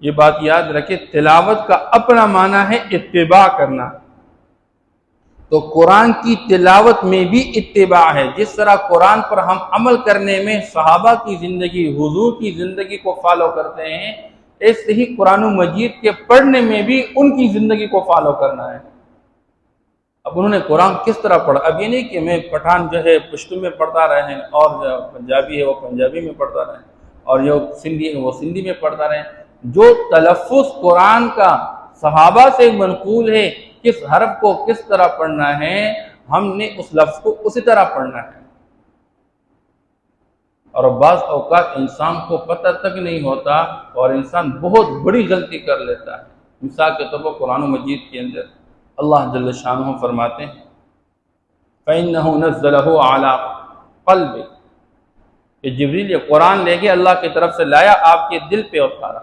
یہ بات یاد رکھے، تلاوت کا اپنا معنی ہے اتباع کرنا، تو قرآن کی تلاوت میں بھی اتباع ہے۔ جس طرح قرآن پر ہم عمل کرنے میں صحابہ کی زندگی، حضور کی زندگی کو فالو کرتے ہیں، ایسے ہی قرآن مجید کے پڑھنے میں بھی ان کی زندگی کو فالو کرنا ہے۔ اب انہوں نے قرآن کس طرح پڑھا؟ اب یہ نہیں کہ میں پٹھان جو ہے پشتو میں پڑھتا رہے اور جو پنجابی ہے وہ پنجابی میں پڑھتا رہے اور جو سندھی ہے وہ سندھی میں پڑھتا رہے۔ جو تلفظ قرآن کا صحابہ سے منقول ہے، کس حرف کو کس طرح پڑھنا ہے، ہم نے اس لفظ کو اسی طرح پڑھنا ہے۔ اور بعض اوقات انسان کو پتہ تک نہیں ہوتا اور انسان بہت بڑی غلطی کر لیتا ہے۔ مثال کے طور پر قرآن مجید کے اندر اللہ جل شانہ فرماتے ہیں فَإِنَّهُ نَزَّلَهُ عَلَىٰ قَلْبِكَ کہ جبریل یہ قرآن لے کے اللہ کی طرف سے لایا، آپ کے دل پہ اتارا۔